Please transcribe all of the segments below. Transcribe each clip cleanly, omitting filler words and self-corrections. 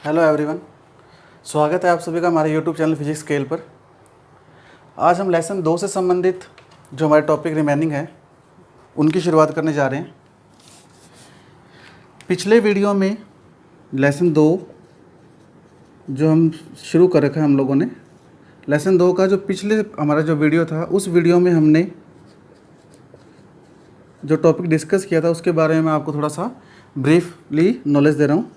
Hello everyone, स्वागत है आप सभी का हमारे यूट्यूब चैनल फिजिक्स स्केल पर। आज हम लेसन 2 से संबंधित जो हमारे टॉपिक रिमेनिंग है उनकी शुरुआत करने जा रहे हैं। पिछले वीडियो में लेसन 2 जो हम शुरू कर रखा है हम लोगों ने, लेसन 2 का जो पिछले हमारा जो वीडियो था उस वीडियो में हमने जो टॉपिक डिस्कस किया था उसके बारे में मैं आपको थोड़ा सा ब्रीफली नॉलेज दे रहा हूँ।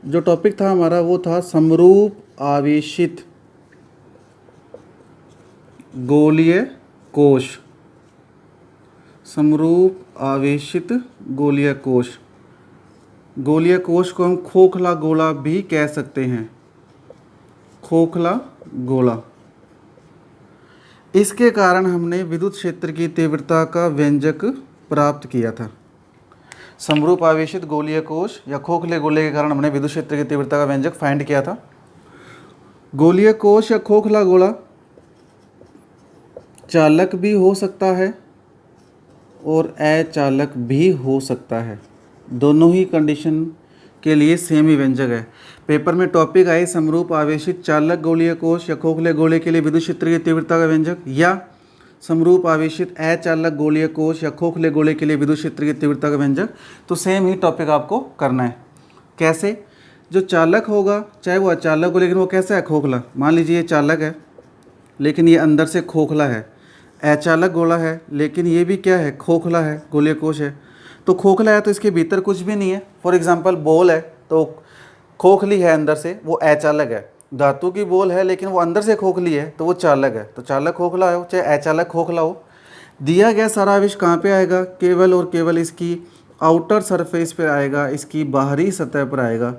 जो टॉपिक था हमारा वो था समरूप आवेशित गोलीय कोश। समरूप आवेशित गोलीय कोश। गोलीय कोश को हम खोखला गोला भी कह सकते हैं, खोखला गोला। इसके कारण हमने विद्युत क्षेत्र की तीव्रता का व्यंजक प्राप्त किया था। समरूप आवेशित गोलीय कोश या खोखले गोले के कारण हमने विद्युत क्षेत्र की तीव्रता का व्यंजक फाइंड किया था। गोलीय कोश या खोखला गोला चालक भी हो सकता है और अचालक भी हो सकता है। दोनों ही कंडीशन के लिए सेम ही व्यंजक है। पेपर में टॉपिक आए समरूप आवेशित चालक गोलीय कोश या खोखले गोले के लिए विद्युत क्षेत्र की तीव्रता का व्यंजक, या समरूप आवेशित अचालक गोलीय कोश या खोखले गोले के लिए विद्युत क्षेत्र की तीव्रता का व्यंजक, तो सेम ही टॉपिक आपको करना है। कैसे? जो चालक होगा चाहे वो अचालक हो, लेकिन वो कैसा है? खोखला। मान लीजिए ये चालक है लेकिन ये अंदर से खोखला है। अचालक गोला है लेकिन ये भी क्या है? खोखला है, गोलीय कोश है। तो खोखला है तो इसके भीतर कुछ भी नहीं है। फॉर एग्जाम्पल बॉल है तो खोखली है अंदर से, वो अचालक है। धातु की बॉल है लेकिन वो अंदर से खोखली है तो वो चालक है। तो चालक खोखला हो चाहे अचालक खोखला हो, दिया गया सारा आवेश कहाँ पे आएगा? केवल और केवल इसकी आउटर सरफेस पर आएगा, इसकी बाहरी सतह पर आएगा।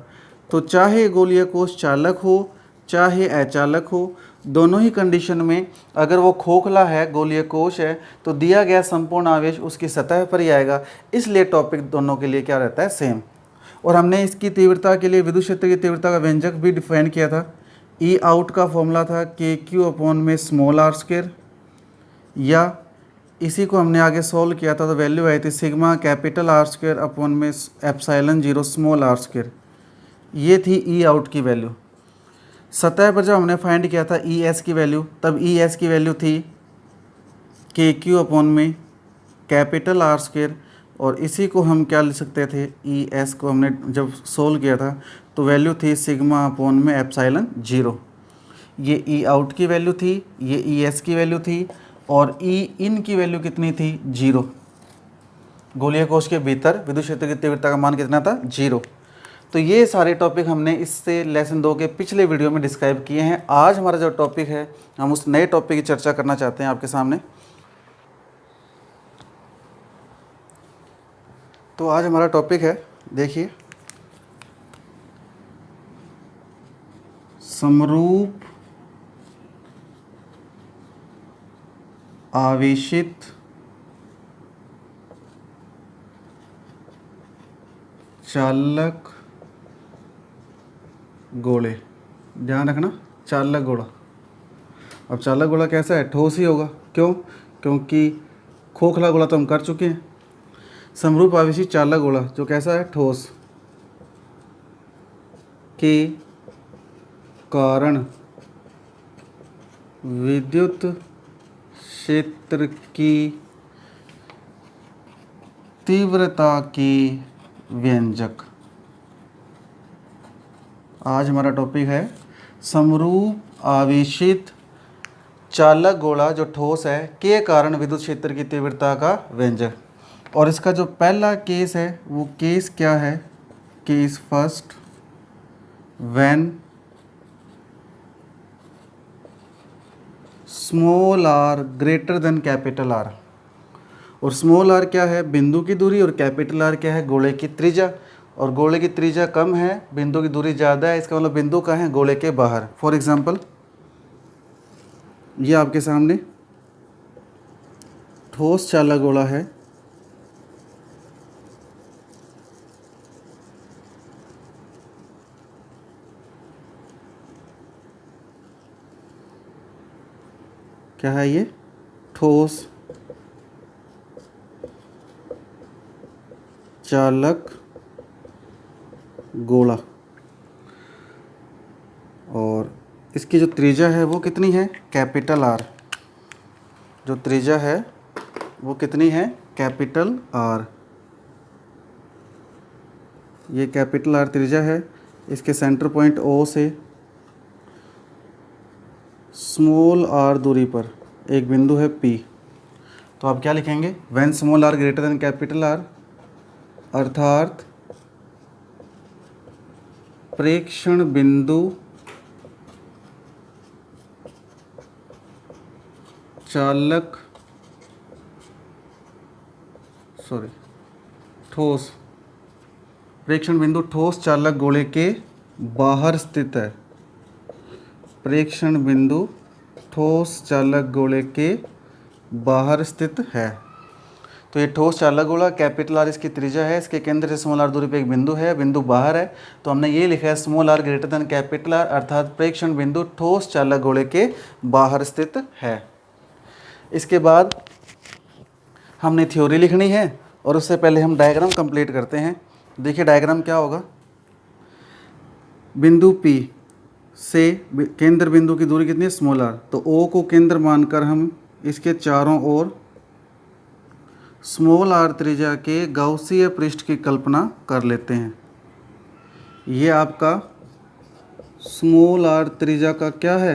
तो चाहे गोलीय कोश चालक हो चाहे अचालक हो, दोनों ही कंडीशन में अगर वो खोखला है, गोलीय कोश है, तो दिया गया संपूर्ण आवेश उसकी सतह पर ही आएगा। इसलिए टॉपिक दोनों के लिए क्या रहता है? सेम। और हमने इसकी तीव्रता के लिए विद्युत क्षेत्र की तीव्रता का व्यंजक भी डिफाइन किया था। ई आउट का फॉर्मूला था के क्यू अपॉन में स्मॉल आर स्क्वायर, या इसी को हमने आगे सॉल्व किया था तो वैल्यू आई थी sigma capital R square upon में एप्सिलॉन 0 स्मॉल आर स्क्वायर। ये थी ई आउट की वैल्यू। सतह पर जब हमने फाइंड किया था ई एस की वैल्यू, तब ई एस की वैल्यू थी के क्यू अपॉन में कैपिटल आर स्क्वायर, और इसी को हम क्या लिख सकते थे? ई एस को हमने जब सोल्व किया था तो वैल्यू थी सिग्मा अपॉन में एप्सिलॉन 0। ये ई आउट की वैल्यू थी, ये ई एस की वैल्यू थी, और ई इन की वैल्यू कितनी थी? 0। गोलीय कोश के भीतर विद्युत क्षेत्र की तीव्रता का मान कितना था? 0। तो ये सारे टॉपिक हमने इससे लेसन 2 के पिछले वीडियो में डिस्क्राइब किए हैं। आज हमारा जो टॉपिक है हम उस नए टॉपिक की चर्चा करना चाहते हैं आपके सामने। तो आज हमारा टॉपिक है, देखिए, समरूप आवेशित चालक गोले। ध्यान रखना, चालक गोला। अब चालक गोला कैसा है? ठोस ही होगा। क्यों? क्योंकि खोखला गोला तो हम कर चुके हैं। समरूप आवेशित चालक गोला जो कैसा है? ठोस। के कारण विद्युत क्षेत्र की तीव्रता के व्यंजक। आज हमारा टॉपिक है समरूप आवेशित चालक गोला जो ठोस है के कारण विद्युत क्षेत्र की तीव्रता का व्यंजक। और इसका जो पहला केस है वो केस क्या है? Case first, when small R greater than capital R. और स्मॉल आर क्या है? बिंदु की दूरी, और कैपिटल आर क्या है? गोले की त्रिज्या। और गोले की त्रिज्या कम है, बिंदु की दूरी ज़्यादा है, इसका मतलब बिंदु कहाँ है? गोले के बाहर। फॉर एग्जांपल ये आपके सामने ठोस चालक गोला है, क्या है ये? ठोस चालक गोला। इसकी जो त्रिज्या है वो कितनी है, कैपिटल आर। जो त्रिज्या है वो कितनी है, कैपिटल आर। ये कैपिटल आर त्रिज्या है। इसके सेंटर पॉइंट ओ से स्मॉल आर दूरी पर एक बिंदु है पी। तो आप क्या लिखेंगे, when small R greater than capital R, अर्थात प्रेक्षण बिंदु चालक ठोस, प्रेक्षण बिंदु ठोस चालक गोले के बाहर स्थित है। प्रेक्षण बिंदु ठोस चालक गोले के बाहर स्थित है। तो ये ठोस चालक गोला, कैपिटल आर इसकी त्रिज्या है, इसके केंद्र से स्मॉल आर दूरी पे एक बिंदु है, बिंदु बाहर है। तो हमने ये लिखा है small R greater than capital R, अर्थात प्रेक्षण बिंदु ठोस चालक गोले के बाहर स्थित है। इसके बाद हमने थ्योरी लिखनी है और उससे पहले हम डायग्राम कंप्लीट करते हैं। देखिए डायग्राम क्या होगा। बिंदु P से केंद्र बिंदु की दूरी कितनी है, स्मॉल आर। तो O को केंद्र मानकर हम इसके चारों ओर स्मॉल आर त्रिज्या के गाउसीय पृष्ठ की कल्पना कर लेते हैं। ये आपका स्मॉल आर त्रिज्या का क्या है,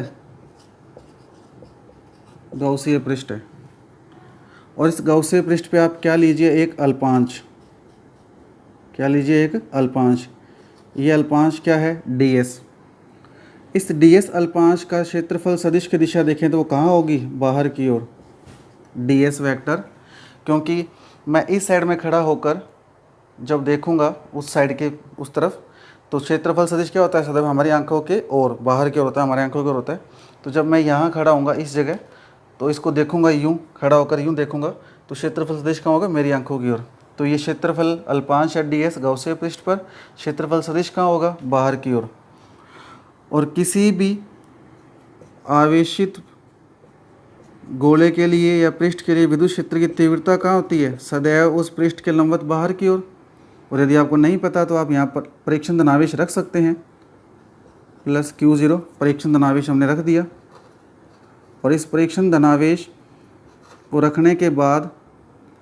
गाउसीय पृष्ठ है। और इस गाउसीय पृष्ठ पे आप क्या लीजिए, एक अल्पांश। क्या लीजिए, एक अल्पांश। ये अल्पांश क्या है, ds। इस ds अल्पांश का क्षेत्रफल सदिश की दिशा देखें तो वो कहाँ होगी, बाहर की ओर, ds वेक्टर। क्योंकि मैं इस साइड में खड़ा होकर जब देखूंगा उस साइड के उस तरफ, तो क्षेत्रफल सदिश क्या होता है, सदैव हमारी आंखों के और बाहर की ओर होता है, हमारी आंखों की ओर होता है। तो जब मैं यहाँ खड़ा हूँगा इस जगह, तो इसको देखूंगा यूँ, खड़ा होकर यूँ देखूंगा, तो क्षेत्रफल सदिश कहाँ होगा, मेरी आंखों की ओर। तो ये क्षेत्रफल अल्पांश या ds गाउसीय पृष्ठ पर, क्षेत्रफल सदिश कहाँ होगा, बाहर की ओर। और किसी भी आवेशित गोले के लिए या पृष्ठ के लिए विद्युत क्षेत्र की तीव्रता कहाँ होती है, सदैव उस पृष्ठ के लंबवत बाहर की ओर। और यदि आपको नहीं पता तो आप यहाँ पर परीक्षण धनावेश रख सकते हैं, प्लस Q0 परीक्षण धनावेश हमने रख दिया। और इस परीक्षण धनावेश को रखने के बाद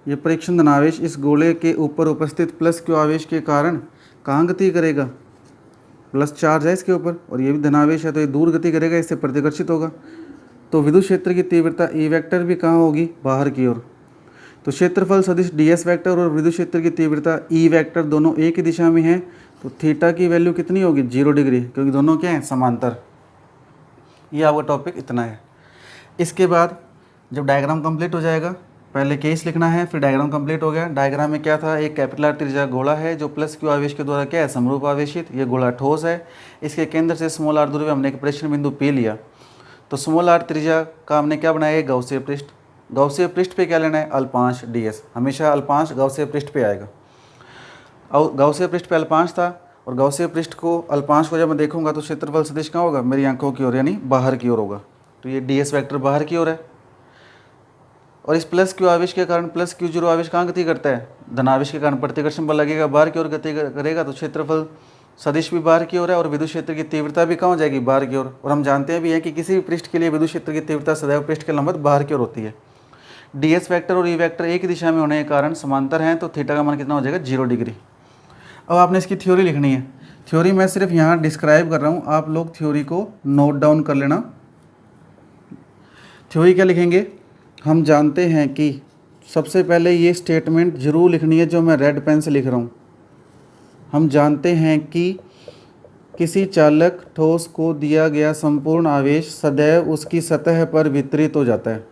ये परीक्षण धनावेश इस गोले के ऊपर उपस्थित प्लस Q आवेश के कारण कहाँ गति करेगा, प्लस चार्ज है इसके ऊपर, और ये भी धनावेश है तो ये दूर गति करेगा, इससे प्रतिकर्षित होगा। तो विद्युत क्षेत्र की तीव्रता E वेक्टर भी कहाँ होगी, बाहर की ओर। तो क्षेत्रफल सदिश ds वेक्टर और विद्युत क्षेत्र की तीव्रता E वेक्टर दोनों एक ही दिशा में हैं। तो थीटा की वैल्यू कितनी होगी, 0 डिग्री, क्योंकि दोनों क्या हैं, समांतर। ये आपका टॉपिक इतना है। इसके बाद जब डायग्राम कंप्लीट हो जाएगा, पहले केस लिखना है, फिर डायग्राम कंप्लीट हो गया। डायग्राम में क्या था, एक कैपिटल आर त्रिज्या गोला है जो प्लस Q आवेश के द्वारा क्या है, समरूप आवेशित। ये गोला ठोस है, इसके केंद्र से स्मॉल आर दूरी पर हमने एक प्रेक्षण बिंदु P लिया। तो स्मॉल आर त्रिज्या का हमने क्या बनाया, एक गाउसीय पृष्ठ। गाउसीय पृष्ठ पे क्या लेना है, अल्पांश ds। हमेशा अल्पांश गाउसीय पृष्ठ पे आएगा। और गाउसीय पृष्ठ पे अल्पांश था, और गाउसीय पृष्ठ को, अल्पांश को जब मैं देखूंगा तो क्षेत्रफल सदिश कहाँ होगा, मेरी आंखों की ओर, यानी बाहर की ओर होगा। तो ये ds वेक्टर बाहर की ओर है। और इस प्लस Q आवेश के कारण प्लस Q0 आवेश कहाँ गति करता है, धनावेश के कारण प्रतिकर्षण बल लगेगा, बाहर की ओर गति करेगा। तो क्षेत्रफल सदिश भी बाहर की ओर है और विद्युत क्षेत्र की तीव्रता भी कहाँ हो जाएगी, बाहर की ओर। और हम जानते हैं भी हैं कि किसी भी पृष्ठ के लिए विद्युत क्षेत्र की तीव्रता सदैव पृष्ठ के लंबवत बाहर की ओर होती है। ds वेक्टर और E वेक्टर एक ही दिशा में होने के कारण समांतर हैं, तो थीटा का मान कितना हो जाएगा, 0 डिग्री। अब आपने इसकी थ्योरी लिखनी है। थ्योरी मैं सिर्फ यहाँ डिस्क्राइब कर रहा हूँ, आप लोग थ्योरी को नोट डाउन कर लेना। थ्योरी क्या लिखेंगे, हम जानते हैं कि सबसे पहले ये स्टेटमेंट जरूर लिखनी है जो मैं रेड पेन से लिख रहा हूँ। हम जानते हैं कि किसी चालक ठोस को दिया गया संपूर्ण आवेश सदैव उसकी सतह पर वितरित हो जाता है।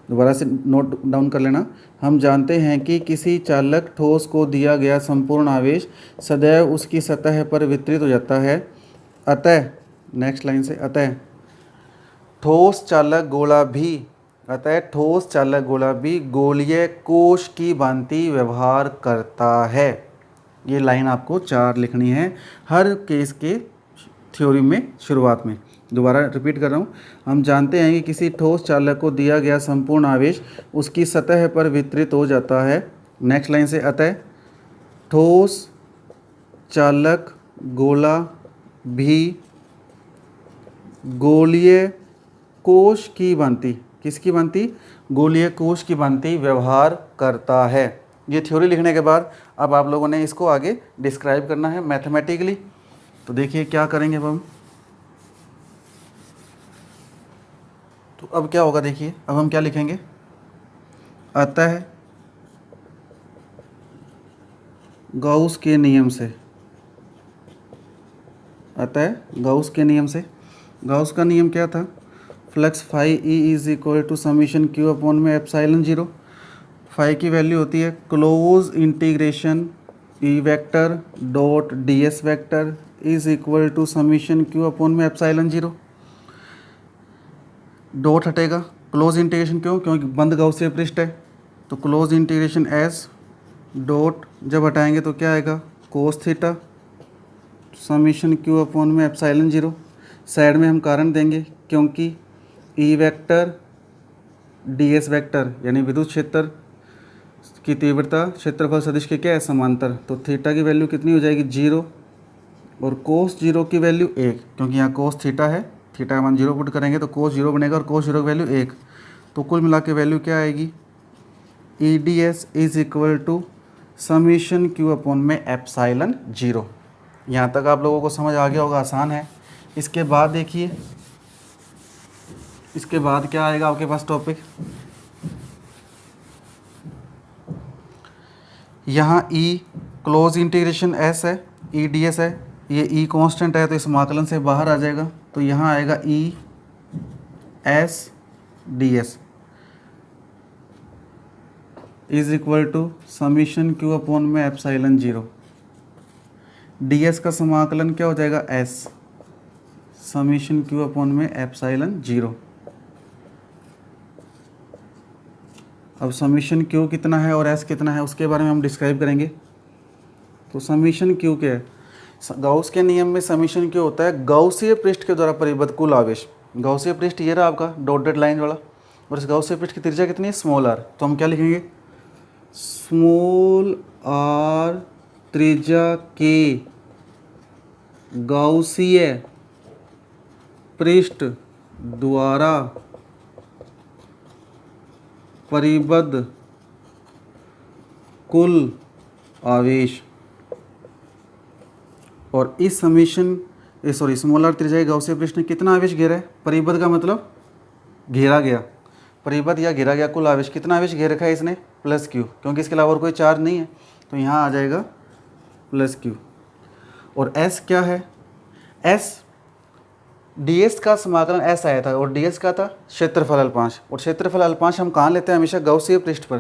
दोबारा से नोट डाउन कर लेना। हम जानते हैं कि किसी चालक ठोस को दिया गया संपूर्ण आवेश सदैव उसकी सतह पर वितरित हो जाता है। अतः, नेक्स्ट लाइन से, अतः ठोस चालक गोला भी गोलीय कोश की भांति व्यवहार करता है। ये लाइन आपको 4 लिखनी है हर केस के थ्योरी में शुरुआत में। दोबारा रिपीट कर रहा हूँ, हम जानते हैं कि किसी ठोस चालक को दिया गया संपूर्ण आवेश उसकी सतह पर वितरित हो जाता है। नेक्स्ट लाइन से, अतः ठोस चालक गोला भी गोलीय कोश की भांति, किसकी भांति? गोलीय कोश की भांति व्यवहार करता है। ये थ्योरी लिखने के बाद अब आप लोगों ने इसको आगे डिस्क्राइब करना है मैथमेटिकली। तो देखिए क्या करेंगे अब हम। तो अब क्या होगा, देखिए अब हम क्या लिखेंगे। अतः गाउस के नियम से, अतः गाउस के नियम से, गाउस का नियम क्या था? Flux phi E is equal to summation Q upon में एप्साइलन जीरो। फाई की वैल्यू होती है close integration E vector dot D S vector is equal to summation Q upon में एप्साइलन जीरो। डॉट हटेगा, क्लोज इंटीग्रेशन क्यों? क्योंकि बंद गाउसीय पृष्ठ है, तो क्लोज इंटीग्रेशन एस डॉट जब हटाएंगे तो क्या आएगा? Cos theta summation Q upon में एप्साइलन जीरो। साइड में हम कारण देंगे क्योंकि E vector D S vector यानी विद्युत क्षेत्र की तीव्रता क्षेत्रफल सदिश के क्या है? समांतर। तो थीटा की वैल्यू कितनी हो जाएगी? जीरो, और कोस जीरो की वैल्यू एक, क्योंकि यहाँ कोस थीटा है, थीटा का मान जीरो पुट करेंगे तो कोस जीरो बनेगा और कोस जीरो की वैल्यू एक। तो कुल मिला के वैल्यू क्या आएगी? E D S is equal to summation Q upon में एप्साइलन जीरो। यहाँ तक आप लोगों को समझ आ गया होगा, आसान है। इसके बाद देखिए, इसके बाद क्या आएगा आपके पास टॉपिक। यहाँ ई क्लोज इंटीग्रेशन एस है, ई डी एस है, ये ई कांस्टेंट है तो इस समाकलन से बाहर आ जाएगा, तो यहाँ आएगा E S D S is equal to summation Q upon में एप्साइलन जीरो। डी एस का समाकलन क्या हो जाएगा? एस समीशन क्यू अपॉन में एप्साइलन जीरो। अब समीशन क्यू कितना है और एस कितना है उसके बारे में हम डिस्क्राइब करेंगे। तो समीशन क्यू क्या है? गाउस के नियम में समीशन क्यू होता है गाउसीय पृष्ठ के द्वारा परिबद्ध कुल आवेश। गाउसीय पृष्ठ ये रहा आपका डॉटेड लाइन वाला, और इस गाउसीय पृष्ठ की त्रिज्या कितनी है? Small R. तो हम क्या लिखेंगे? स्मॉल आर त्रिज्या के गाउसीय पृष्ठ द्वारा परिबद्ध कुल आवेश। और इस समीशन स्मॉल आर त्रिज्या के गाउसीय पृष्ठ ने कितना आवेश घेरा है? परिबद्ध का मतलब घेरा गया, परिबद्ध या घेरा गया कुल आवेश। कितना आवेश घेर रखा है इसने? प्लस क्यू, क्योंकि इसके अलावा और कोई चार्ज नहीं है, तो यहाँ आ जाएगा प्लस क्यू। और एस क्या है? एस डी एस का समाकलन एस आया था और डी एस का था क्षेत्रफल अल्पांश, और क्षेत्रफल अल्पांश हम कहाँ लेते हैं? हमेशा गाउसीय पृष्ठ पर।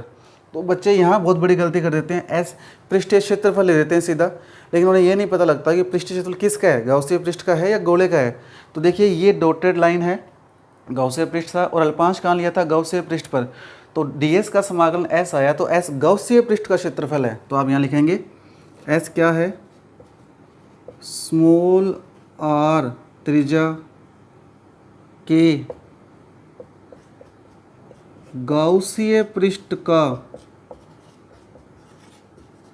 तो बच्चे यहाँ बहुत बड़ी गलती कर देते हैं, एस पृष्ठीय क्षेत्रफल ले देते हैं सीधा, लेकिन उन्हें ये नहीं पता लगता कि पृष्ठीय क्षेत्रफल किसका है, गाउसीय पृष्ठ का है या गोले का है। तो देखिए ये डॉटेड लाइन है, गाउसीय पृष्ठ था, और अल्पांश कहाँ लिया था? गाउसीय पृष्ठ पर। तो डी एस का समाकलन एस आया, तो एस गाउसीय पृष्ठ का क्षेत्रफल है। तो आप यहाँ लिखेंगे एस क्या है? स्मॉल आर त्रिज्या के गाउसीय पृष्ठ का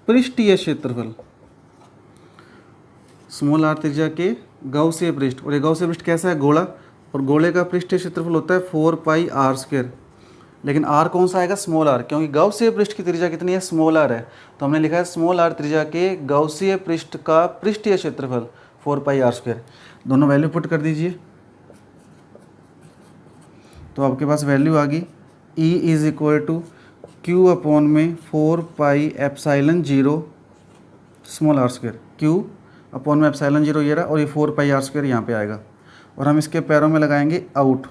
पृष्ठीय क्षेत्रफल। स्मॉल आर त्रिज्या के गाउसीय पृष्ठ, और ये गाउसीय पृष्ठ कैसा है? गोला, और गोले का पृष्ठीय क्षेत्रफल होता है 4 पाई आर स्क्वायर। लेकिन आर कौन सा आएगा? स्मॉल आर, क्योंकि गाउसीय पृष्ठ की त्रिज्या कितनी है? स्मॉल आर है, तो हमने लिखा है स्मॉल आर त्रिज्या के गाउसीय पृष्ठ का पृष्ठीय क्षेत्रफल 4 पाई आर स्क्वायर। दोनों वैल्यू पुट कर दीजिए, तो आपके पास वैल्यू आ गई E is equal to Q upon में 4 pi epsilon zero small are square. Q upon में एप्साइलन जीरो ये रहा, और ये 4 पाई आर स्क्वायर यहाँ पे आएगा, और हम इसके पैरों में लगाएंगे आउट।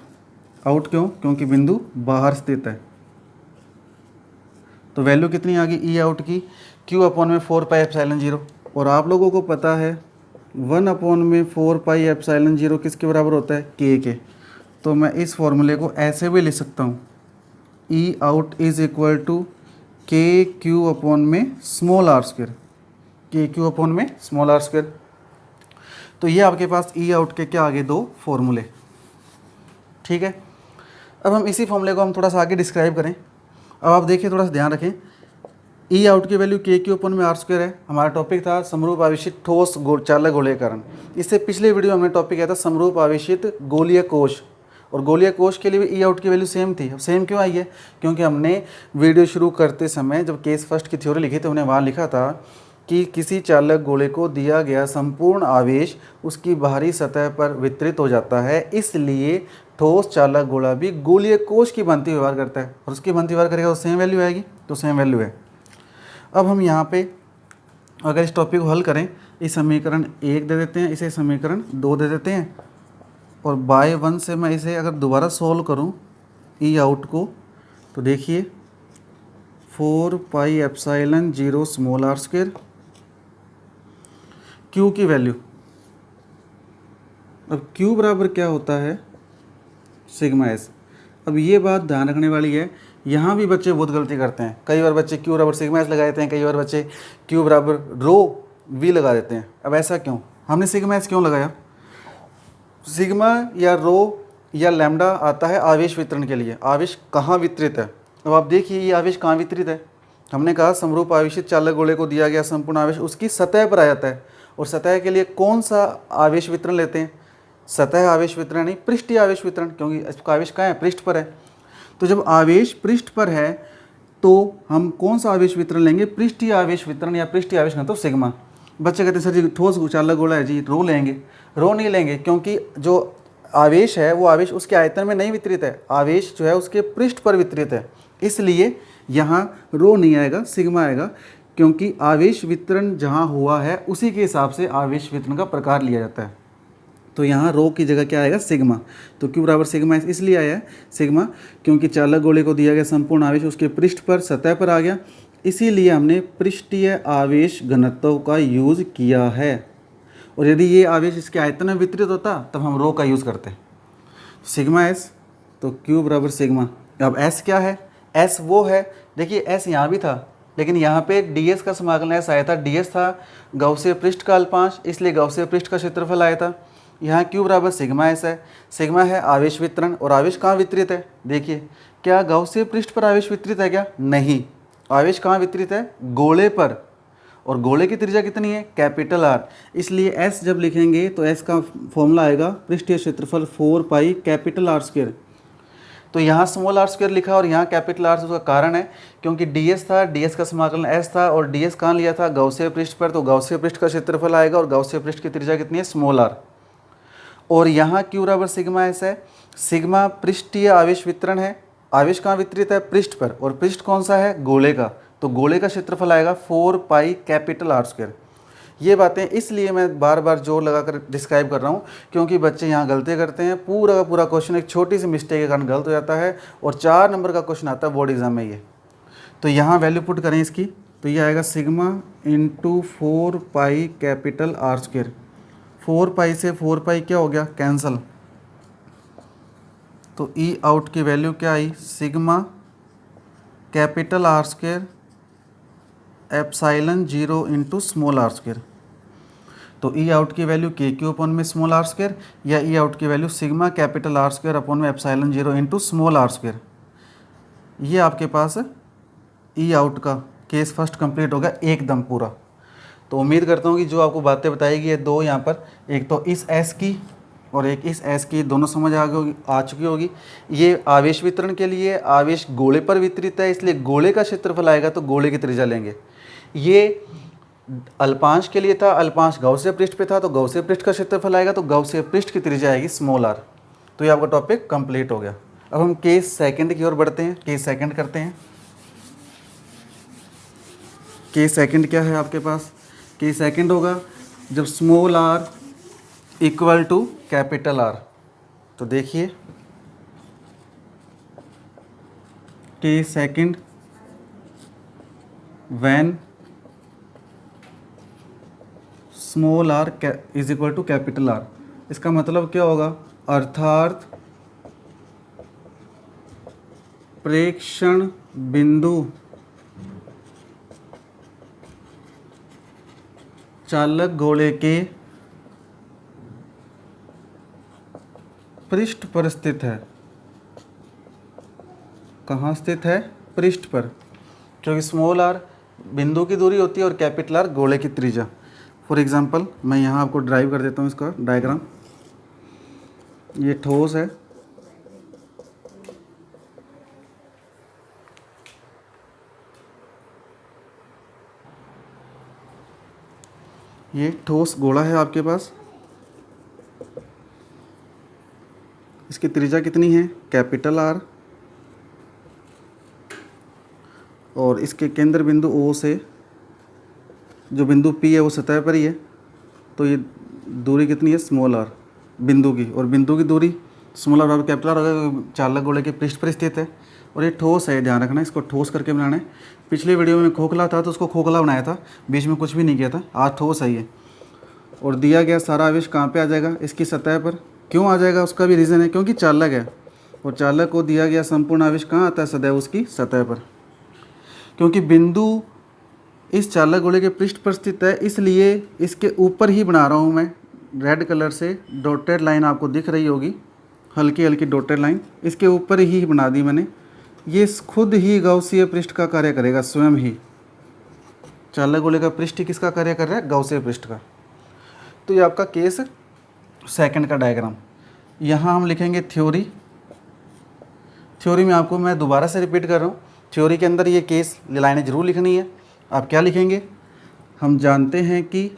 आउट क्यों? क्योंकि बिंदु बाहर स्थित है। तो वैल्यू कितनी आ गई ई आउट की? क्यू अपॉन में 4 पाई एप्साइलन जीरो, और आप लोगों को पता है 1 अपॉन में 4 पाई एप्साइलन जीरो किसके बराबर होता है? के के। तो मैं इस फॉर्मूले को ऐसे भी लिख सकता हूँ, ई आउट इज इक्वल टू के क्यू अपॉन में स्मॉल आर स्क्वायर, के क्यू अपॉन में स्मॉल आर स्क्वायर। तो ये आपके पास ई आउट के क्या आगे दो फॉर्मूले, ठीक है। अब हम इसी फॉर्मूले को हम थोड़ा सा आगे डिस्क्राइब करें। अब आप देखिए, थोड़ा सा ध्यान रखें, ई आउट की वैल्यू के क्यू अपन में आर स्क्वायर है। हमारा टॉपिक था समरूप आवेशित ठोस चालक गोलीय कारण। इससे पिछले वीडियो में हमने टॉपिक किया था समरूप आवेशित गोलीय कोश, और गोलीय कोश के लिए भी ई आउट की वैल्यू सेम थी। अब सेम क्यों आई है? क्योंकि हमने वीडियो शुरू करते समय जब केस फर्स्ट की थ्योरी लिखी तो हमने वहाँ लिखा था कि किसी चालक गोले को दिया गया संपूर्ण आवेश उसकी बाहरी सतह पर वितरित हो जाता है, इसलिए ठोस चालक गोला भी गोलीय कोश की भांति व्यवहार करता है, और उसकी भांति व्यवहार करेगा तो सेम वैल्यू आएगी। तो सेम वैल्यू है। अब हम यहाँ पे अगर इस टॉपिक को हल करें, इस समीकरण 1 दे देते हैं, इसे समीकरण 2 दे देते हैं, और बाय 1 से मैं इसे अगर दोबारा सॉल्व करूँ ई आउट को, तो देखिए 4 pi epsilon 0 small are square Q की वैल्यू। अब क्यू बराबर क्या होता है? Sigma S. अब ये बात ध्यान रखने वाली है, यहाँ भी बच्चे बहुत गलती करते हैं। कई बार बच्चे क्यू बराबर सिग्मा एस लगा देते हैं, कई बार बच्चे क्यू बराबर रो वी लगा देते हैं। अब ऐसा क्यों? हमने सिग्मा एस क्यों लगाया? सिग्मा या रो या लैम्डा आता है आवेश वितरण के लिए। आवेश कहाँ वितरित है? अब आप देखिए ये आवेश कहाँ वितरित है। हमने कहा समरूप आवेशित चालक गोले को दिया गया संपूर्ण आवेश उसकी सतह पर आ जाता है, और सतह के लिए कौन सा आवेश वितरण लेते हैं? सतह आवेश वितरण नहीं, पृष्ठीय आवेश वितरण, क्योंकि इसका आवेश कहाँ है? पृष्ठ पर है। तो जब आवेश पृष्ठ पर है तो हम कौन सा आवेश वितरण लेंगे? पृष्ठीय आवेश वितरण या पृष्ठीय आवेश घनत्व सिग्मा। बच्चे कहते हैं सर जी ठोस चालक गोला है जी, रो लेंगे। रो नहीं लेंगे, क्योंकि जो आवेश है वो आवेश उसके आयतन में नहीं वितरित है, आवेश जो है उसके पृष्ठ पर वितरित है, इसलिए यहाँ रो नहीं आएगा, सिग्मा आएगा, क्योंकि आवेश वितरण जहाँ हुआ है उसी के हिसाब से आवेश वितरण का प्रकार लिया जाता है। तो यहाँ रो की जगह क्या आएगा? सिग्मा। तो क्यू बराबर सिग्मा इसलिए आया है सिग्मा, क्योंकि चालक गोले को दिया गया संपूर्ण आवेश उसके पृष्ठ पर सतह पर आ गया, इसीलिए हमने पृष्ठीय आवेश घनत्व का यूज़ किया है। और यदि ये आवेश इसके आयतन में वितरित होता तब हम रो का यूज़ करते। सिग्मा एस, तो क्यू बराबर सिग्मा। अब एस क्या है? एस वो है, देखिए एस यहाँ भी था, लेकिन यहाँ पे ds का समाकलन एस आया था। ds था गौसीय पृष्ठ का अल्पांश, इसलिए गौसीय पृष्ठ का क्षेत्रफल आया था। यहाँ क्यू बराबर सिग्मा एस है। सिग्मा है आवेश वितरण, और आवेश कहाँ वितरित है? देखिए क्या गौसीय पृष्ठ पर आवेश वितरित है क्या? नहीं। आवेश कहाँ वितरित है? गोले पर, और गोले की त्रिज्या कितनी है? Capital R. इसलिए एस जब लिखेंगे तो एस का फॉर्मूला आएगा पृष्ठीय क्षेत्रफल 4 पाई कैपिटल आर स्क्वायर। तो यहाँ स्मॉल आर स्क्वायर लिखा और यहाँ कैपिटल आर, उसका कारण है क्योंकि ds था, ds का समाकलन s था, और ds कहाँ लिया था? गौसीय पृष्ठ पर, तो गौसीय पृष्ठ का क्षेत्रफल आएगा, और गौसीय पृष्ठ की त्रिज्या कितनी है? Small R. और यहाँ q बराबर सिग्मा एस है। सिग्मा पृष्ठीय आवेश वितरण है, आवेश कहाँ वितरित है? पृष्ठ पर, और पृष्ठ कौन सा है? गोले का, तो गोले का क्षेत्रफल आएगा 4 पाई कैपिटल आर स्क्वायर। ये बातें इसलिए मैं बार बार जोर लगाकर डिस्क्राइब कर रहा हूँ, क्योंकि बच्चे यहाँ गलती करते हैं। पूरा का पूरा क्वेश्चन एक छोटी सी मिस्टेक के कारण गलत हो जाता है, और 4 नंबर का क्वेश्चन आता है बोर्ड एग्जाम में ये। तो यहाँ वैल्यू पुट करें इसकी, तो ये आएगा sigma into 4 pi capital R square. 4 पाई से 4 पाई क्या हो गया? कैंसल। तो ई आउट की वैल्यू क्या आई? Sigma capital R square epsilon 0 into small are square. तो ई आउट की वैल्यू के क्यू अपॉन में स्मॉल आर स्क्वायर, या ई आउट की value sigma capital R square upon में epsilon 0 into small are square. ये आपके पास ई आउट का केस फर्स्ट कंप्लीट होगा एकदम पूरा। तो उम्मीद करता हूँ कि जो आपको बातें बताएगी ये दो यहाँ पर, एक तो इस एस की और एक इस एस की, दोनों समझ आ चुकी होगी। ये आवेश वितरण के लिए आवेश गोले पर वितरित है, इसलिए गोले का क्षेत्रफल आएगा तो गोले की त्रिज्या लेंगे। ये अल्पांश के लिए था, अल्पांश गौसीय पृष्ठ पे था, तो गौसीय पृष्ठ का क्षेत्रफल आएगा तो गौसीय पृष्ठ की त्रिज्या आएगी स्मॉल आर। तो ये आपका टॉपिक कंप्लीट हो गया। अब हम केस सेकंड की ओर बढ़ते हैं, केस सेकंड करते हैं। केस सेकंड क्या है आपके पास? केस सेकंड होगा जब small R equal to capital R. तो देखिए case second when small R is equal to capital R. इसका मतलब क्या होगा? अर्थात प्रेक्षण बिंदु चालक गोले के पृष्ठ पर स्थित है। कहाँ स्थित है? पृष्ठ पर, क्योंकि स्मॉल आर बिंदु की दूरी होती है और कैपिटल आर गोले की त्रिज्या। फॉर एग्जांपल मैं यहाँ आपको ड्राइव कर देता हूँ इसका डायग्राम। ये ठोस है, ये ठोस गोला है आपके पास। इसकी त्रिज्या कितनी है, कैपिटल आर, और इसके केंद्र बिंदु ओ से जो बिंदु पी है वो सतह पर ही है, तो ये दूरी कितनी है, स्मॉल आर बिंदु की, और बिंदु की दूरी स्मॉल आर बराबर कैपिटल आर होगा, चालक गोले के पृष्ठ पर स्थित है। और ये ठोस है, ध्यान रखना, इसको ठोस करके बनाना है। पिछले वीडियो में खोखला था तो उसको खोखला बनाया था, बीच में कुछ भी नहीं किया था। आज ठोस है ये, और दिया गया सारा आवेश कहाँ पे आ जाएगा, इसकी सतह पर। क्यों आ जाएगा, उसका भी रीज़न है, क्योंकि चालक है, और चालक को दिया गया संपूर्ण आवेश कहाँ आता है, सदैव उसकी सतह पर। क्योंकि बिंदु इस चालक गोले के पृष्ठ पर स्थित है, इसलिए इसके ऊपर ही बना रहा हूँ मैं। रेड कलर से डॉटेड लाइन आपको दिख रही होगी, हल्की हल्की डॉटेड लाइन, इसके ऊपर ही बना दी मैंने। ये खुद ही गौसीय पृष्ठ का कार्य करेगा, स्वयं ही। चालक गोले का पृष्ठ किसका कार्य कर रहा है, गौसीय पृष्ठ का। तो ये आपका केस सेकंड का डायग्राम। यहाँ हम लिखेंगे थ्योरी। थ्योरी में आपको मैं दोबारा से रिपीट कर रहा हूँ, थ्योरी के अंदर ये केस लाइनें जरूर लिखनी है। आप क्या लिखेंगे, हम जानते हैं कि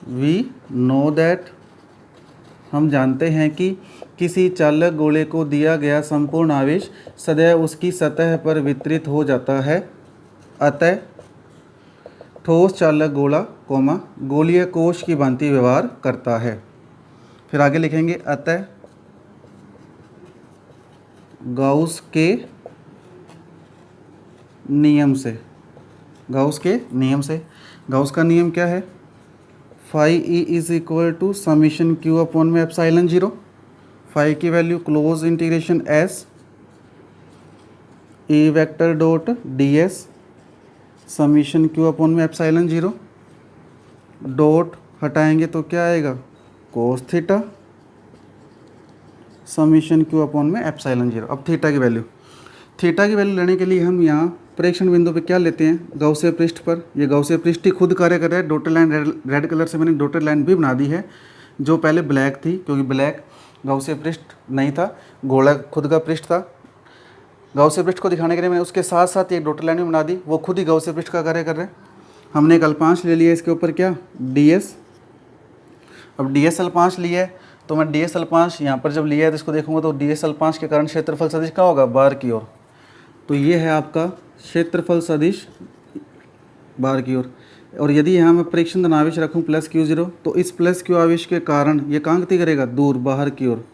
वी नो दैट, हम जानते हैं कि किसी चालक गोले को दिया गया संपूर्ण आवेश सदैव उसकी सतह पर वितरित हो जाता है। अतः ठोस चालक गोला कोमा गोलीय कोश की भांति व्यवहार करता है। फिर आगे लिखेंगे, अतः गाउस के नियम से, गाउस के नियम से, गाउस का नियम क्या है, phi E is equal to summation Q upon में एप्साइलन 0। फाई की value close integration S E vector dot D S summation Q upon में एप्साइलन 0, डॉट हटाएंगे तो क्या आएगा, cos theta summation Q upon में एप्साइलन 0। अब थीटा की वैल्यू लेने के लिए हम यहाँ प्रेक्षण बिंदु पे क्या लेते हैं, गौसीय पृष्ठ पर। ये गौसीय पृष्ठ ही खुद कार्य कर रहा है। डॉटेड लाइन रेड कलर से मैंने डॉटेड लाइन भी बना दी है, जो पहले ब्लैक थी, क्योंकि ब्लैक गौसीय पृष्ठ नहीं था, गोला खुद का पृष्ठ था। गौसीय पृष्ठ को दिखाने के लिए मैंने उसके साथ साथ एक डॉटेड लाइन भी बना दी, वो खुद ही गौसीय पृष्ठ का कार्य कर रहे हैं। हमने एक अल्पांश ले लिया, इसके ऊपर क्या, डी एस। अब डी एस अल्पांश लिया है, तो मैं डी एस अल्पांश यहाँ पर जब लिया है तो इसको देखूंगा तो डी एस अल्पांश के कारण क्षेत्रफल सदिश क्या होगा, बाहर की ओर। तो ये है आपका क्षेत्रफल सदिश बाहर की ओर। और यदि यहाँ मैं परीक्षण धन आवेश रखूँ प्लस क्यू 0, तो इस प्लस क्यू आवेश के कारण ये कहाँ गति करेगा, दूर, बाहर की ओर।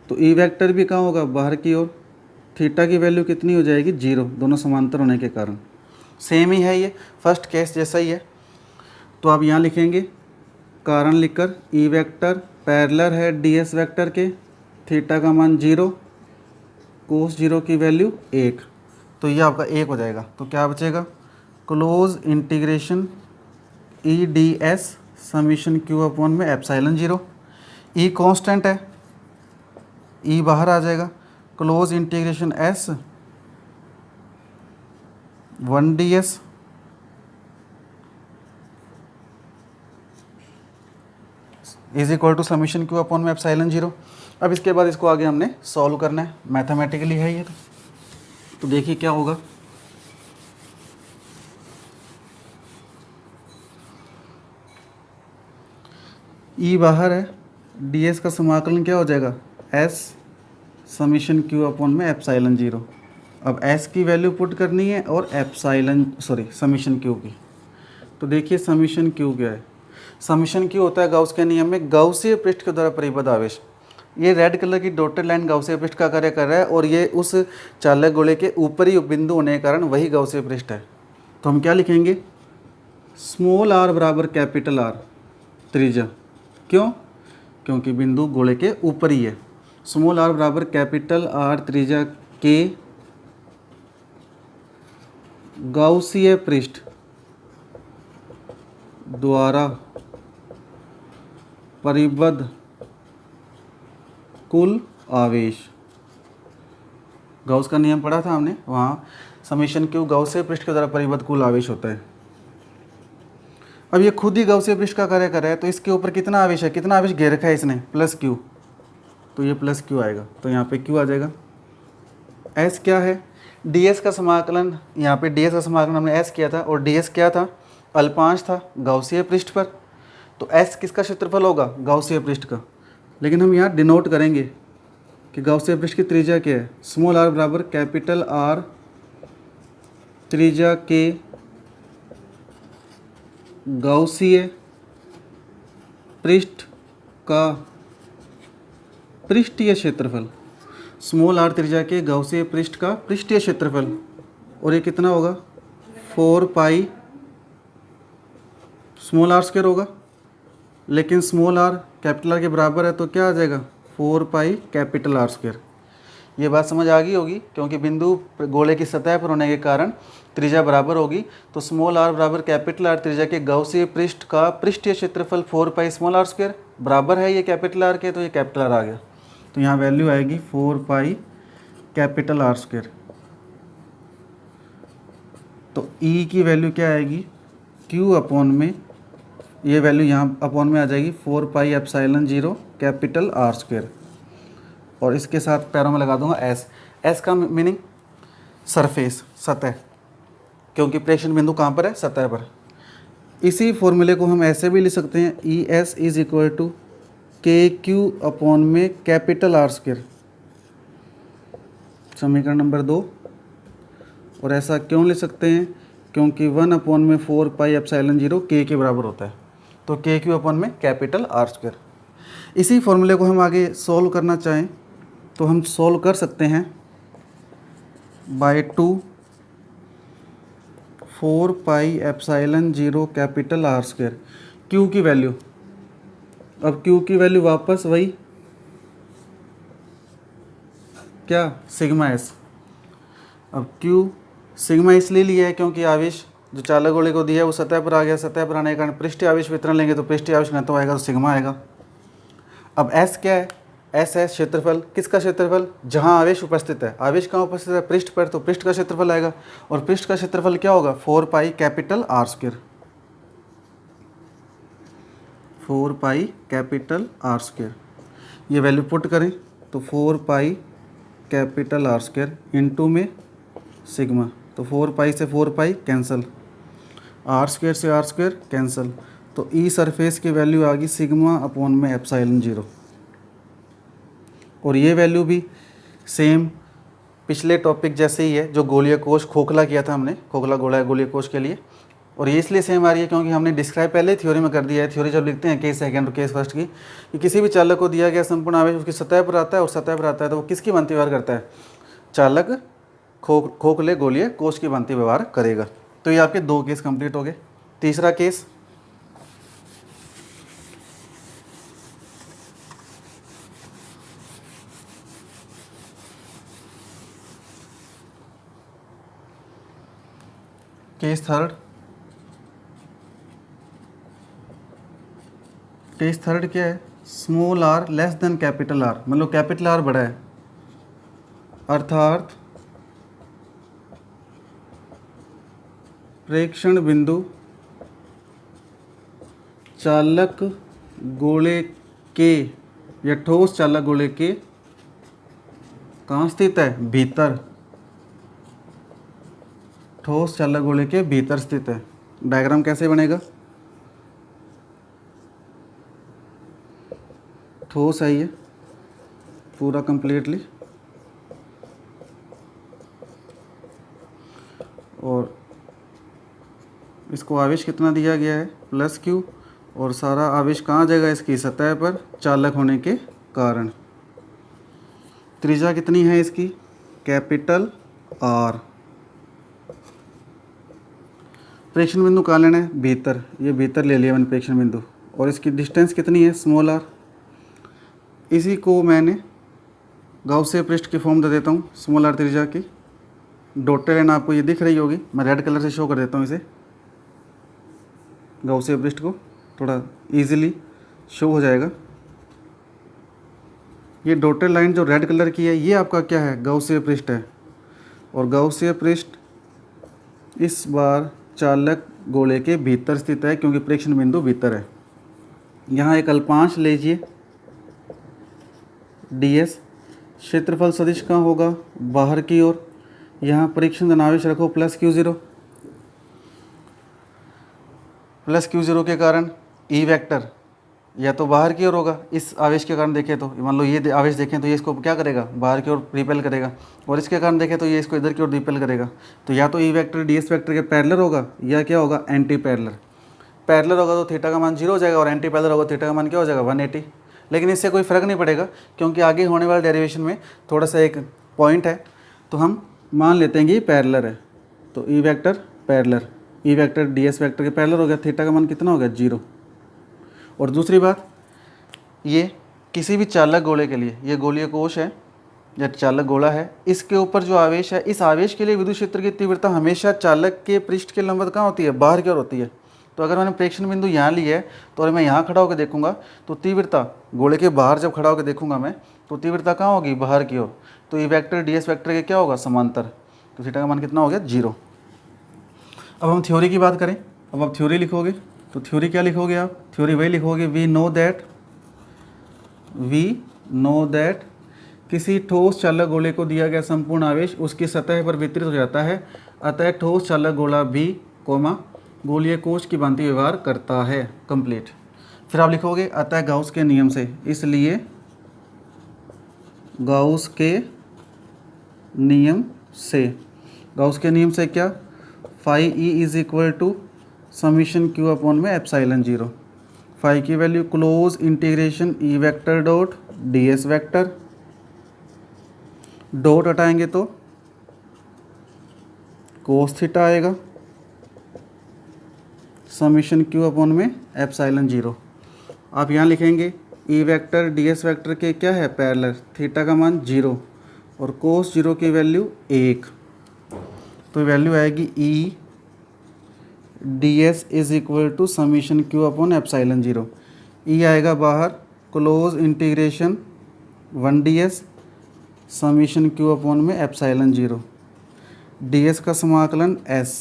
तो ई वेक्टर भी कहाँ होगा, बाहर की ओर। थीटा की वैल्यू कितनी हो जाएगी, 0, दोनों समांतर होने के कारण। सेम ही है, ये फर्स्ट केस जैसा ही है। तो आप यहाँ लिखेंगे कारण लिखकर, ई वेक्टर पैरेलल है डी एस वेक्टर के, थीटा का मान 0, कोस 0 की वैल्यू 1। तो ये आपका 1 हो जाएगा। तो क्या बचेगा, close integration E D S summation Q upon में एप्साइलन 0। ई कांस्टेंट है, ई बाहर आ जाएगा, close integration S 1 D S is equal to summation Q upon में एप्साइलन 0। अब इसके बाद इसको आगे हमने सॉल्व करना है, मैथमेटिकली है ये। तो देखिए क्या होगा, ई बाहर है, डी एस का समाकलन क्या हो जाएगा, एस समीशन क्यू अपॉन में एप्साइलन 0। अब एस की वैल्यू पुट करनी है और समीशन क्यू की। तो देखिए समीशन क्यू क्या है, समीशन क्यू होता है गाउस के नियम में गौसीय पृष्ठ के द्वारा परिबद्ध आवेश। ये रेड कलर की डॉटेड लाइन गौसीय पृष्ठ का कार्य कर रहा है, और ये उस चालक गोले के ऊपरी बिंदु होने के कारण वही गौसीय पृष्ठ है। तो हम क्या लिखेंगे, स्मॉल आर बराबर कैपिटल आर त्रिज्या। क्यों, क्योंकि बिंदु गोले के ऊपर ही है। स्मॉल आर बराबर कैपिटल आर त्रिज्या के गौसीय पृष्ठ द्वारा परिबद्ध कुल आवेश गाउस का नियम पढ़ा था हमने, वहाँ समीशन क्यू गाउसीय पृष्ठ के द्वारा परिबद्ध कुल आवेश होता है। अब ये खुद ही गाउसीय पृष्ठ का कार्य कर रहा है, तो इसके ऊपर कितना आवेश है, कितना आवेश घेर रखा है इसने, प्लस क्यू, तो ये प्लस क्यू आएगा, तो यहाँ पे क्यू आ जाएगा। एस क्या है, ds का समाकलन, यहाँ पे ds का समाकलन हमने s किया था, और ds क्या था, अल्पांश था गाउसीय पृष्ठ पर, तो s किसका क्षेत्रफल होगा, गाउसीय पृष्ठ का। लेकिन हम यहाँ डिनोट करेंगे कि गाउसीय पृष्ठ की त्रिज्या क्या है, स्मॉल r बराबर कैपिटल R त्रिज्या के गाउसीय पृष्ठ का पृष्ठीय क्षेत्रफल, स्मॉल r त्रिज्या के गाउसीय पृष्ठ का पृष्ठीय क्षेत्रफल, और ये कितना होगा 4 पाई स्मॉल r स्क्वायर होगा, लेकिन स्मॉल r कैपिटल R के बराबर है, तो क्या आ जाएगा 4 पाई कैपिटल R स्क्वायर। ये बात समझ आ गई होगी, क्योंकि बिंदु गोले की सतह पर होने के कारण त्रिज्या बराबर होगी, तो स्मॉल r बराबर कैपिटल R त्रिज्या के गाउसीय पृष्ठ का पृष्ठीय क्षेत्रफल 4 पाई स्मॉल r स्क्वायर बराबर है ये कैपिटल R के, तो ये कैपिटल R आ गया, तो यहाँ वैल्यू आएगी 4 पाई कैपिटल R स्क्वायर। तो E की वैल्यू क्या आएगी, Q अपॉन में, ये वैल्यू यहाँ अपॉन में आ जाएगी 4 pi epsilon 0 capital R square, और इसके साथ पैरों में लगा दूंगा S। S का मीनिंग सरफेस, सतह, क्योंकि प्रेक्षण बिंदु कहाँ पर है, सतह पर। इसी फॉर्मूले को हम ऐसे भी लिख सकते हैं, ES is equal to KQ upon में कैपिटल R स्क्वायर, समीकरण नंबर 2। और ऐसा क्यों लिख सकते हैं, क्योंकि 1 अपॉन में 4 पाई एप्सिलॉन 0 K के बराबर होता है, तो KQ अपॉन में कैपिटल R स्क्वायर। इसी फॉर्मूले को हम आगे सोल्व करना चाहें तो हम सोल्व कर सकते हैं by 2 4 pi epsilon 0 capital R square, Q की वैल्यू, अब Q की वैल्यू वापस वही क्या, सिग्मा S। अब Q सिग्मा इसलिए लिया है क्योंकि आवेश जो चालक गोले को दिया है वो सतह पर आ गया, सतह पर आने के कारण पृष्ठीय आवेश वितरण लेंगे तो पृष्ठीय आवेश घनत्व आएगा, तो सिग्मा आएगा। अब S क्या है, S है क्षेत्रफल, किसका क्षेत्रफल, जहाँ आवेश उपस्थित है, आवेश कहाँ उपस्थित है, पृष्ठ पर, तो पृष्ठ का क्षेत्रफल आएगा, और पृष्ठ का क्षेत्रफल क्या होगा 4 pi capital R square, 4 pi capital R square. ये वैल्यू पुट करें तो 4 pi capital R square into में सिग्मा, तो 4 पाई से 4 पाई कैंसिल, R स्क्वायर से R स्क्वायर कैंसिल, तो E सरफेस की वैल्यू आ गई सिग्मा अपॉन में एप्सिलॉन 0। और ये वैल्यू भी सेम पिछले टॉपिक जैसे ही है, जो गोलीय कोश खोखला किया था हमने, खोखला गोला गोलीय कोश के लिए, और ये इसलिए सेम आ रही है क्योंकि हमने डिस्क्राइब पहले थ्योरी में कर दिया है। थ्योरी जब लिखते हैं केस सेकंड और केस फर्स्ट की, कि किसी भी चालक को दिया गया संपूर्ण आवेश उसकी सतह पर आता है, और सतह पर आता है तो वो किसकी भांति व्यवहार करता है, चालक खोखले गोलीय कोश की भांति व्यवहार करेगा। तो ये आपके 2 केस कंप्लीट हो गए। तीसरा case, case third. Case third क्या है, small r less than capital R, मतलब कैपिटल R बड़ा है, अर्थात प्रेक्षण बिंदु चालक गोले के या ठोस चालक गोले के कहाँ स्थित है, भीतर, ठोस चालक गोले के भीतर स्थित है। डायग्राम कैसे बनेगा, ठोस है ये पूरा कंप्लीटली, और इसको आवेश कितना दिया गया है प्लस Q, और सारा आवेश कहाँ जाएगा, इसकी सतह पर चालक होने के कारण। त्रिज्या कितनी है इसकी, कैपिटल R। प्रेक्षण बिंदु कहाँ लेना है, भीतर, ये भीतर ले लिया मैंने प्रेक्षण बिंदु, और इसकी डिस्टेंस कितनी है, स्मॉल r। इसी को मैंने गाउसीय पृष्ठ की फॉर्म दे देता हूँ, स्मॉल r त्रिज्या की। डॉटेड लाइन आपको ये दिख रही होगी, मैं रेड कलर से शो कर देता हूँ इसे, गाउसीय पृष्ठ को थोड़ा इजीली शो हो जाएगा। ये डॉटेड लाइन जो रेड कलर की है ये आपका क्या है, गाउसीय पृष्ठ है। और गाउसीय पृष्ठ इस बार चालक गोले के भीतर स्थित है क्योंकि प्रेक्षण बिंदु भीतर है। यहाँ एक अल्पांश लीजिए ds, क्षेत्रफल सदिश कहाँ होगा, बाहर की ओर। यहाँ परीक्षण धनावेश रखो प्लस Q0, प्लस Q0 के कारण ई वेक्टर या तो बाहर की ओर होगा, इस आवेश के कारण देखें तो मान लो ये आवेश देखें तो ये इसको क्या करेगा, बाहर की ओर रिपेल करेगा, और इसके कारण देखें तो ये इसको इधर की ओर रिपेल करेगा। तो या तो ई वेक्टर ds वेक्टर के पैरेलल होगा या क्या होगा, एंटी पैरेलल। पैरेलल होगा तो थीटा का मान 0 हो जाएगा और एंटी पैरेलल होगा थीटा का मान क्या हो जाएगा, 180। लेकिन इससे कोई फ़र्क नहीं पड़ेगा क्योंकि आगे होने वाले डेरिवेशन में थोड़ा सा एक पॉइंट है, तो हम मान लेते हैं कि ये पैरेलल है। तो E vector parallel, E vector ds vector के पैरेलल हो गया, थीटा का मान कितना हो गया, 0। और दूसरी बात, ये किसी भी चालक गोले के लिए, ये गोलीय कोश है या चालक गोला है, इसके ऊपर जो आवेश है, इस आवेश के लिए विद्युत क्षेत्र की तीव्रता हमेशा चालक के पृष्ठ के लंबवत कहाँ होती है, बाहर की ओर होती है। तो अगर मैंने प्रेक्षण बिंदु यहाँ लिया है तो अगर मैं यहाँ खड़ा होकर देखूंगा तो तीव्रता गोले के बाहर जब खड़ा होकर देखूंगा मैं तो तीव्रता कहाँ होगी, बाहर की ओर। तो ई वेक्टर ds वेक्टर के क्या होगा, समांतर। तो थीटा का मान कितना हो गया, 0। अब हम थ्योरी की बात करें। अब आप थ्योरी लिखोगे तो थ्योरी क्या लिखोगे आप, थ्योरी वही लिखोगे, वी नो दैट किसी ठोस चालक गोले को दिया गया संपूर्ण आवेश उसकी सतह पर वितरित हो जाता है, अतः ठोस चालक गोला भी गोलीय कोश की भांति व्यवहार करता है। कंप्लीट। फिर आप लिखोगे अतः गाउस के नियम से, इसलिए गाउस के नियम से, गाउस के नियम से क्या, phi E is equal to summation Q upon में एप्साइलन 0। फाई की value close integration E vector dot ds vector, dot हटाएंगे तो कोस थीटा आएगा, समीशन क्यू अपॉन में एप्साइलन 0। आप यहाँ लिखेंगे ई वेक्टर ds वेक्टर के क्या है, पैरेलल, थीटा का मान 0 और कोस 0 की वैल्यू 1। तो वैल्यू आएगी E ds is equal to summation Q upon epsilon 0। E आएगा बाहर, close integration 1ds summation Q upon में एप्साइलन 0, ds का समाकलन s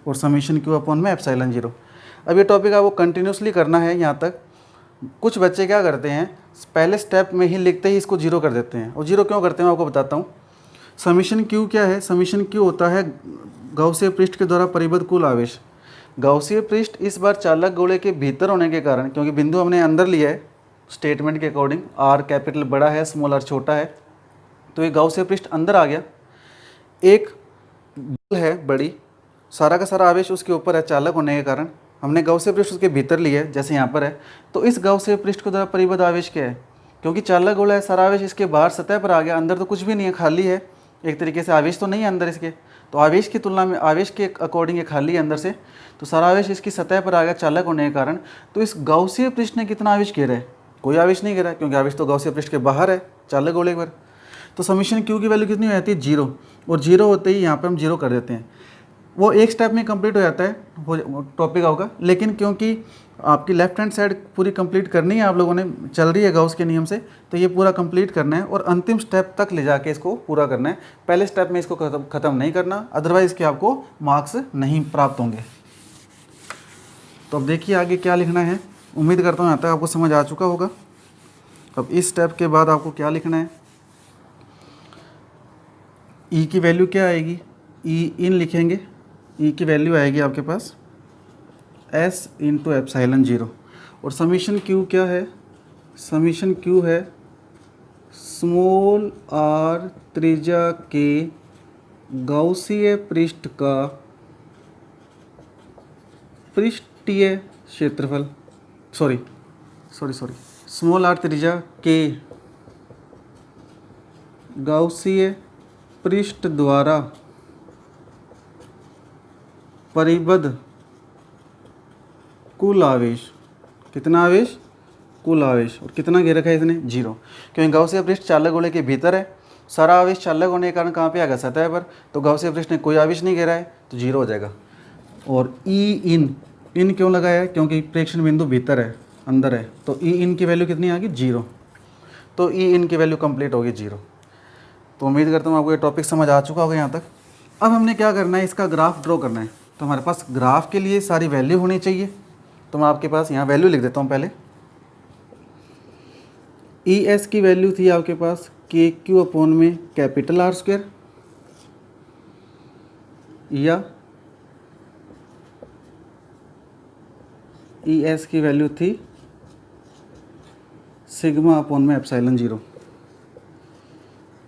और समीशन क्यू अपॉन में एप्साइलन 0। अब ये टॉपिक आपको कंटिन्यूसली करना है यहाँ तक। कुछ बच्चे क्या करते हैं, पहले स्टेप में ही लिखते ही इसको 0 कर देते हैं, और 0 क्यों करते हैं मैं आपको बताता हूँ। समीशन क्यू क्या है, समीशन क्यू होता है गाउसीय पृष्ठ के द्वारा परिबद्ध कुल आवेश। गाउसीय पृष्ठ इस बार चालक गोले के भीतर होने के कारण, क्योंकि बिंदु हमने अंदर लिया है स्टेटमेंट के अकॉर्डिंग, r कैपिटल बड़ा है, स्मॉल r छोटा है, तो ये गाउसीय पृष्ठ अंदर आ गया। एक बल है बड़ी, सारा का सारा आवेश उसके ऊपर है, चालक होने के कारण हमने गाउसीय पृष्ठ उसके भीतर लिया है, जैसे यहाँ पर है। तो इस गाउसीय पृष्ठ के द्वारा परिबद्ध आवेश क्या है, क्योंकि चालक गोला है, सारा आवेश इसके बाहर सतह पर आ गया, अंदर तो कुछ भी नहीं है, खाली है, एक तरीके से आवेश तो नहीं है अंदर इसके। तो आवेश की तुलना में, आवेश के अकॉर्डिंग ये खाली है अंदर से, तो सारा आवेश इसकी सतह पर आ गया चालक होने के कारण। तो इस गाउसीय पृष्ठ ने कितना आवेश घेरा है, कोई आवेश नहीं घेरा है, क्योंकि आवेश तो गाउसीय पृष्ठ के बाहर है चालक गोले पर। तो समीशन क्यू की वैल्यू कितनी हो जाती है, 0, और 0 होते ही यहाँ पर हम 0 कर देते हैं। वो एक स्टेप में कंप्लीट हो जाता है टॉपिक होगा, लेकिन क्योंकि आपकी लेफ्ट हैंड साइड पूरी कंप्लीट करनी है, आप लोगों ने चल रही है गाउस के नियम से, तो ये पूरा कंप्लीट करना है और अंतिम स्टेप तक ले जाके इसको पूरा करना है। पहले स्टेप में इसको ख़त्म नहीं करना, अदरवाइज के आपको मार्क्स नहीं प्राप्त होंगे। तो अब देखिए आगे क्या लिखना है। उम्मीद करता हूँ यहाँ तक आपको समझ आ चुका होगा। अब इस स्टेप के बाद आपको क्या लिखना है, ई की वैल्यू क्या आएगी, ई इन लिखेंगे, ई की वैल्यू आएगी आपके पास s इंटू एप्साइलन 0, और समीशन क्यू क्या है, समीशन क्यू है स्मॉल r त्रिज्या के गाउसीय पृष्ठ का पृष्ठीय क्षेत्रफल, सॉरी स्मॉल r त्रिज्या के गाउसीय पृष्ठ द्वारा परिबद्ध कुल आवेश, कितना आवेश, कुल आवेश, और कितना घेर रखा है इसने, 0, क्योंकि गाउसीय पृष्ठ चालक गोले के भीतर है, सारा आवेश चालक होने के कारण कहाँ पे आ गया, सतह पर। तो गाउसीय पृष्ठ ने कोई आवेश नहीं घेरा है, तो 0 हो जाएगा। और ई इन क्यों लगाया है, क्योंकि प्रेक्षण बिंदु भीतर है, अंदर है, तो ई इन की वैल्यू कितनी आ गई, 0। तो ई इन की वैल्यू कंप्लीट होगी 0। तो उम्मीद करता हूँ आपको ये टॉपिक समझ आ चुका होगा यहाँ तक। अब हमने क्या करना है, इसका ग्राफ ड्रॉ करना है। तो हमारे पास ग्राफ के लिए सारी वैल्यू होनी चाहिए। तो मैं आपके पास यहाँ वैल्यू लिख देता हूँ पहले। ई एस की वैल्यू थी आपके पास के क्यू अपॉन में कैपिटल आर स्क्वायर, या ई एस की वैल्यू थी सिग्मा अपॉन में एप्सिलॉन 0।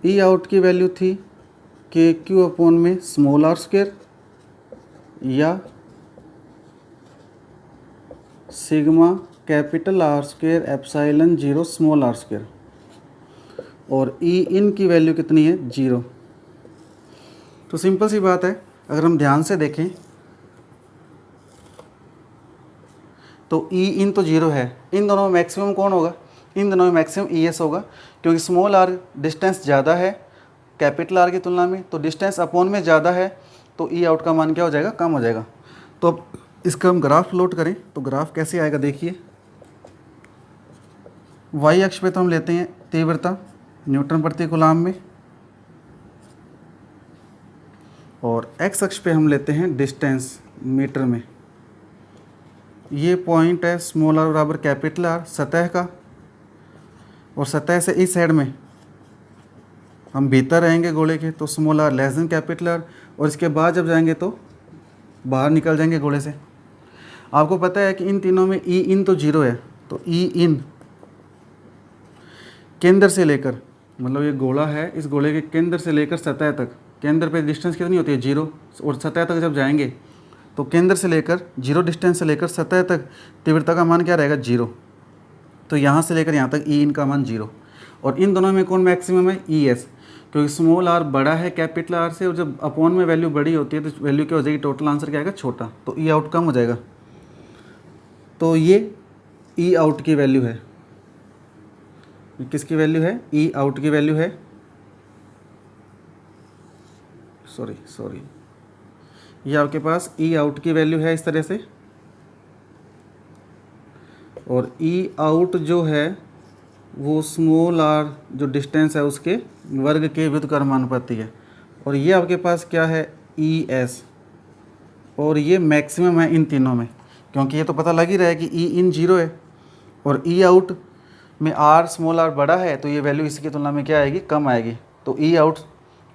ई आउट की वैल्यू थी के क्यू अपॉन में स्मॉल आर स्क्वायर, या sigma capital R square epsilon 0 small are square. और ई इन की वैल्यू कितनी है, 0। तो सिंपल सी बात है, अगर हम ध्यान से देखें तो ई इन तो 0 है। इन दोनों में मैक्सिमम कौन होगा, इन दोनों में मैक्सिमम ई एस होगा, क्योंकि स्मॉल आर डिस्टेंस ज़्यादा है कैपिटल आर की तुलना में, तो डिस्टेंस अपॉन में ज़्यादा है, तो ई आउट का मान क्या हो जाएगा, कम हो जाएगा। तो अब इसका हम ग्राफ प्लॉट करें तो ग्राफ कैसे आएगा, देखिए वाई अक्ष पे तो हम लेते हैं तीव्रता न्यूटन प्रति कूलम में, और एक्स अक्ष पे हम लेते हैं डिस्टेंस मीटर में। ये पॉइंट है स्मॉल आर बराबर कैपिटल आर सतह का, और सतह से इस साइड में हम भीतर रहेंगे गोले के तो small R less than capital R, और इसके बाद जब जाएंगे तो बाहर निकल जाएंगे गोले से। आपको पता है कि इन तीनों में ई इन तो 0 है, तो ई इन केंद्र से लेकर, मतलब ये गोला है, इस गोले के केंद्र से लेकर सतह तक, केंद्र पे डिस्टेंस कितनी होती है 0, और सतह तक जब जाएंगे तो केंद्र से लेकर 0 डिस्टेंस से लेकर सतह तक तीव्रता का मान क्या रहेगा, 0। तो यहाँ से लेकर यहाँ तक ई इन का मान 0। और इन दोनों में कौन मैक्सिमम है, ई एस, क्योंकि स्मॉल आर बड़ा है कैपिटल आर से, और जब अपॉन में वैल्यू बड़ी होती है तो वैल्यू क्या हो जाएगी, टोटल आंसर क्या आएगा, छोटा, तो ई आउट कम हो जाएगा। तो ये ई आउट की वैल्यू है, किसकी वैल्यू है, ई आउट की वैल्यू है, सॉरी ये आपके पास ई आउट की वैल्यू है इस तरह से। और ई आउट जो है वो स्मॉल आर जो डिस्टेंस है उसके वर्ग के व्युत्क्रमानुपाती है। और ये आपके पास क्या है, ई एस, और ये मैक्सिमम है इन तीनों में, क्योंकि ये तो पता लग ही रहा है कि ई इन 0 है और ई आउट में आर स्मॉल आर बड़ा है, तो ये वैल्यू इसकी तुलना में क्या आएगी, कम आएगी। तो ई आउट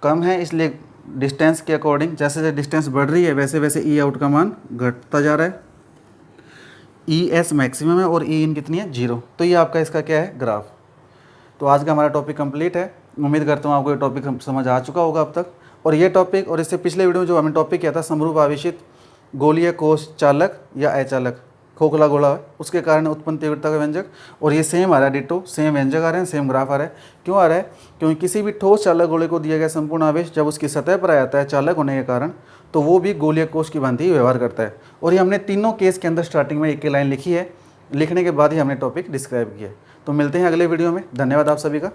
कम है, इसलिए डिस्टेंस के अकॉर्डिंग जैसे जैसे डिस्टेंस बढ़ रही है वैसे वैसे ई आउट का मान घटता जा रहा है। ई एस मैक्सिमम है और ई इन कितनी है, 0। तो ये आपका इसका क्या है, ग्राफ। तो आज का हमारा टॉपिक कंप्लीट है। उम्मीद करता हूँ आपको ये टॉपिक समझ आ चुका होगा अब तक। और ये टॉपिक और इससे पिछले वीडियो में जो हमने टॉपिक किया था समरूप आवेशित गोलीय कोश चालक या अचालक खोखला गोला है, उसके कारण उत्पन्न तीव्रता का व्यंजक, और ये सेम आ रहा है, डिटो सेम व्यंजक आ रहे हैं, सेम ग्राफ आ रहा है। क्यों आ रहा है, क्योंकि किसी भी ठोस चालक गोले को दिया गया संपूर्ण आवेश जब उसकी सतह पर आ जाता है चालक होने के कारण, तो वो भी गोलीय कोश की भांति व्यवहार करता है। और ये हमने तीनों केस के अंदर स्टार्टिंग में एक लाइन लिखी है, लिखने के बाद ही हमने टॉपिक डिस्क्राइब किया है। तो मिलते हैं अगले वीडियो में। धन्यवाद आप सभी का।